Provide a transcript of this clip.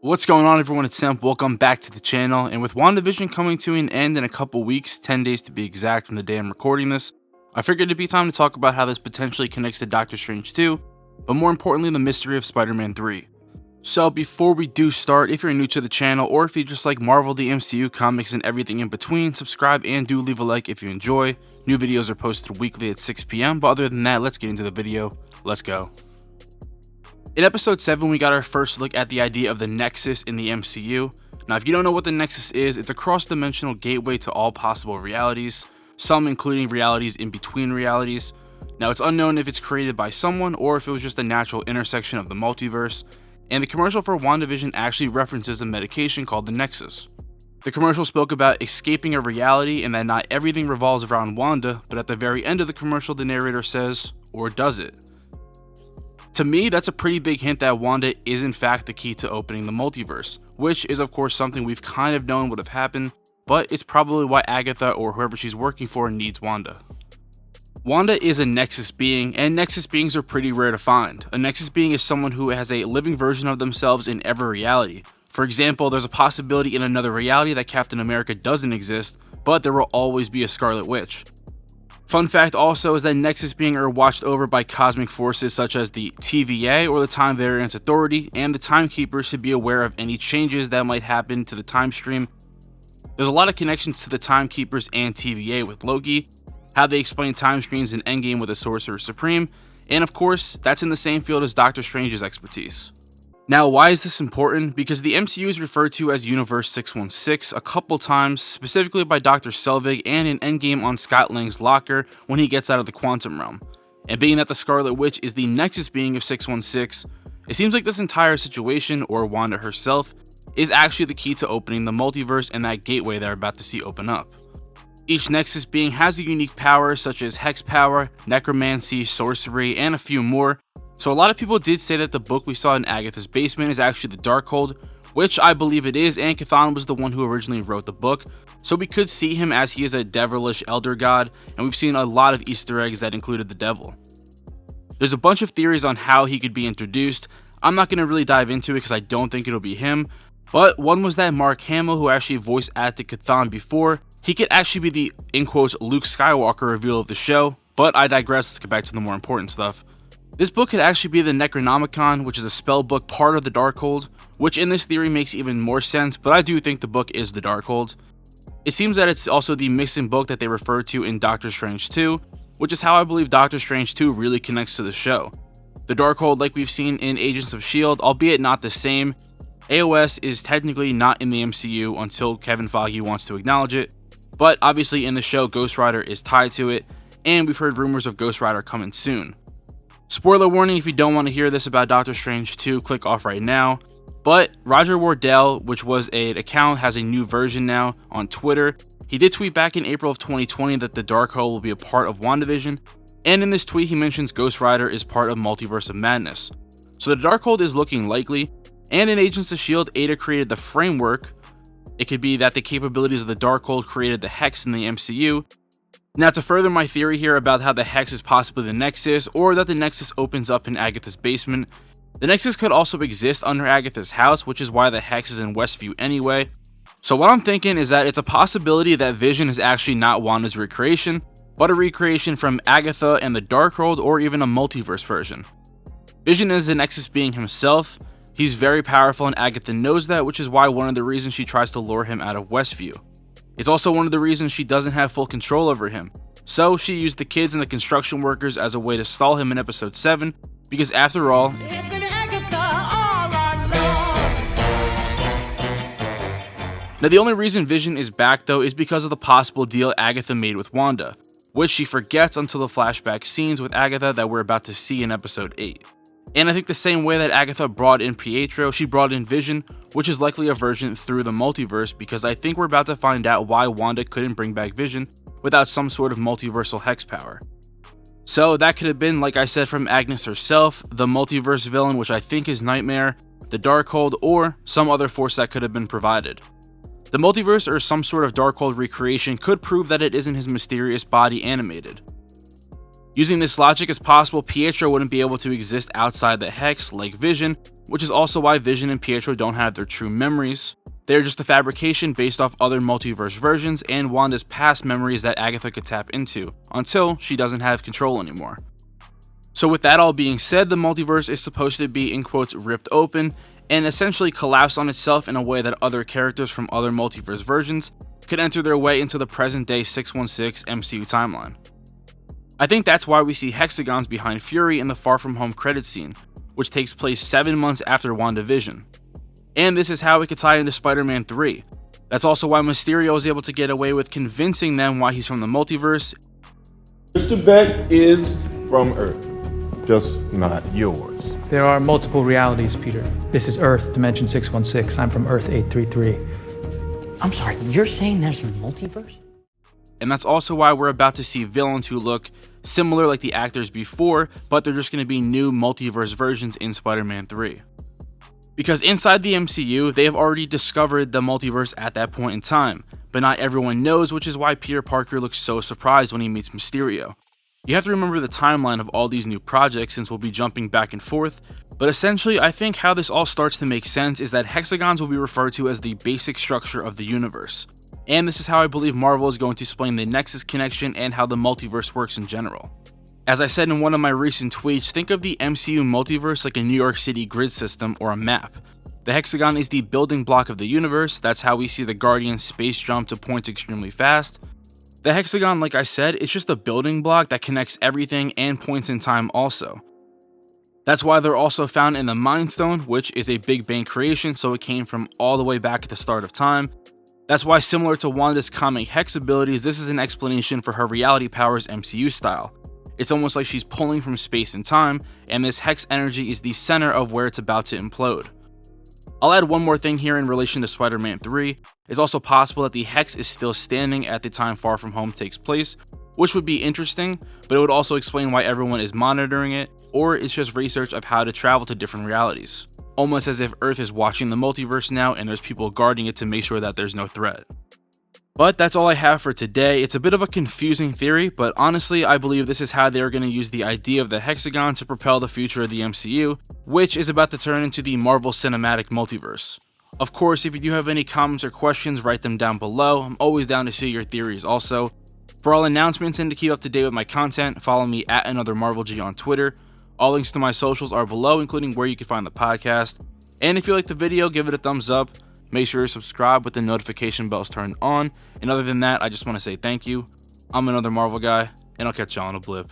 What's going on, everyone? It's Sam. Welcome back to the channel. And with WandaVision coming to an end in a couple weeks, 10 days to be exact from the day I'm recording this, I figured it'd be time to talk about how this potentially connects to Doctor Strange 2, but more importantly, the mystery of Spider-Man 3. So before we do start, if you're new to the channel, or if you just like Marvel, the MCU, comics, and everything in between, subscribe and do leave a like if you enjoy. New videos are posted weekly at 6 p.m, but other than that, let's get into the video. Let's go. In episode 7, we got our first look at the idea of the Nexus in the MCU. Now, if you don't know what the Nexus is, it's a cross-dimensional gateway to all possible realities, some including realities in between realities. Now, it's unknown if it's created by someone or if it was just a natural intersection of the multiverse, and the commercial for WandaVision actually references a medication called the Nexus. The commercial spoke about escaping a reality and that not everything revolves around Wanda, but at the very end of the commercial, the narrator says, or does it? To me, that's a pretty big hint that Wanda is in fact the key to opening the multiverse, which is of course something we've kind of known would have happened, but it's probably why Agatha or whoever she's working for needs Wanda. Wanda is a Nexus being, and Nexus beings are pretty rare to find. A Nexus being is someone who has a living version of themselves in every reality. For example, there's a possibility in another reality that Captain America doesn't exist, but there will always be a Scarlet Witch. Fun fact also is that Nexus beings are watched over by cosmic forces such as the TVA or the Time Variance Authority, and the Timekeepers should be aware of any changes that might happen to the time stream. There's a lot of connections to the Timekeepers and TVA with Loki, how they explain time streams in Endgame with the Sorcerer Supreme, and of course, that's in the same field as Doctor Strange's expertise. Now, why is this important? Because the MCU is referred to as Universe 616 a couple times, specifically by Dr. Selvig and in Endgame on Scott Lang's locker when he gets out of the quantum realm. And being that the Scarlet Witch is the Nexus being of 616, it seems like this entire situation, or Wanda herself, is actually the key to opening the multiverse and that gateway that we're about to see open up. Each Nexus being has a unique power such as Hex power, Necromancy, Sorcery, and a few more. So a lot of people did say that the book we saw in Agatha's basement is actually the Darkhold, which I believe it is, and Chthon was the one who originally wrote the book, so we could see him as he is a devilish elder god, and we've seen a lot of Easter eggs that included the devil. There's a bunch of theories on how he could be introduced. I'm not going to really dive into it because I don't think it'll be him, but one was that Mark Hamill, who actually voice acted Chthon before, he could actually be the, in quotes, Luke Skywalker reveal of the show, but I digress. Let's get back to the more important stuff. This book could actually be the Necronomicon, which is a spell book part of the Darkhold, which in this theory makes even more sense, but I do think the book is the Darkhold. It seems that it's also the missing book that they refer to in Doctor Strange 2, which is how I believe Doctor Strange 2 really connects to the show. The Darkhold, like we've seen in Agents of S.H.I.E.L.D., albeit not the same, AOS is technically not in the MCU until Kevin Feige wants to acknowledge it, but obviously in the show Ghost Rider is tied to it, and we've heard rumors of Ghost Rider coming soon. Spoiler warning, if you don't want to hear this about Doctor Strange 2, click off right now. But Roger Wardell, which was an account, has a new version now on Twitter. He did tweet back in April of 2020 that the Darkhold will be a part of WandaVision, and in this tweet he mentions Ghost Rider is part of Multiverse of Madness. So the Darkhold is looking likely, and in Agents of S.H.I.E.L.D., Ada created the framework. It could be that the capabilities of the Darkhold created the Hex in the MCU. Now, to further my theory here about how the Hex is possibly the Nexus, or that the Nexus opens up in Agatha's basement, the Nexus could also exist under Agatha's house, which is why the Hex is in Westview anyway. So what I'm thinking is that it's a possibility that Vision is actually not Wanda's recreation, but a recreation from Agatha and the Darkhold, or even a multiverse version. Vision is the Nexus being himself. He's very powerful and Agatha knows that, which is why one of the reasons she tries to lure him out of Westview. It's also one of the reasons she doesn't have full control over him, so she used the kids and the construction workers as a way to stall him in episode 7, because after all, now the only reason Vision is back though is because of the possible deal Agatha made with Wanda, which she forgets until the flashback scenes with Agatha that we're about to see in episode 8. And I think the same way that Agatha brought in Pietro, she brought in Vision, which is likely a version through the multiverse, because I think we're about to find out why Wanda couldn't bring back Vision without some sort of multiversal Hex power. So that could have been, like I said, from Agnes herself, the multiverse villain, which I think is Nightmare, the Darkhold, or some other force that could have been provided. The multiverse or some sort of Darkhold recreation could prove that it isn't his mysterious body animated. Using this logic, it's possible Pietro wouldn't be able to exist outside the Hex like Vision, which is also why Vision and Pietro don't have their true memories. They're just a fabrication based off other multiverse versions and Wanda's past memories that Agatha could tap into, until she doesn't have control anymore. So with that all being said, the multiverse is supposed to be in quotes ripped open and essentially collapse on itself in a way that other characters from other multiverse versions could enter their way into the present day 616 MCU timeline. I think that's why we see hexagons behind Fury in the Far From Home credit scene, which takes place 7 months after WandaVision. And this is how it could tie into Spider-Man 3. That's also why Mysterio is able to get away with convincing them why he's from the multiverse. Mr. Beck is from Earth, just not yours. There are multiple realities, Peter. This is Earth, Dimension 616. I'm from Earth 833. I'm sorry, you're saying there's a multiverse? And that's also why we're about to see villains who look similar like the actors before, but they're just going to be new multiverse versions in Spider-Man 3. Because inside the MCU, they have already discovered the multiverse at that point in time, but not everyone knows, which is why Peter Parker looks so surprised when he meets Mysterio. You have to remember the timeline of all these new projects since we'll be jumping back and forth, but essentially I think how this all starts to make sense is that hexagons will be referred to as the basic structure of the universe. And this is how I believe Marvel is going to explain the Nexus connection and how the multiverse works in general. As I said in one of my recent tweets, think of the MCU multiverse like a New York City grid system or a map. The hexagon is the building block of the universe. That's how we see the Guardians space jump to points extremely fast. The hexagon, like I said, is just a building block that connects everything and points in time also. That's why they're also found in the Mind Stone, which is a Big Bang creation, so it came from all the way back at the start of time. That's why, similar to Wanda's comic Hex abilities, this is an explanation for her reality powers MCU style. It's almost like she's pulling from space and time, and this Hex energy is the center of where it's about to implode. I'll add one more thing here in relation to Spider-Man 3. It's also possible that the Hex is still standing at the time Far From Home takes place, which would be interesting, but it would also explain why everyone is monitoring it, or it's just research of how to travel to different realities. Almost as if Earth is watching the multiverse now and there's people guarding it to make sure that there's no threat. But that's all I have for today. It's a bit of a confusing theory, but honestly I believe this is how they're going to use the idea of the hexagon to propel the future of the MCU, which is about to turn into the Marvel Cinematic Multiverse. Of course, if you do have any comments or questions, write them down below. I'm always down to see your theories also. For all announcements and to keep up to date with my content, follow me at AnotherMarvelG on Twitter. All links to my socials are below, including where you can find the podcast. And if you liked the video, give it a thumbs up. Make sure to subscribe with the notification bells turned on. And other than that, I just want to say thank you. I'm Another Marvel Guy, and I'll catch y'all on a blip.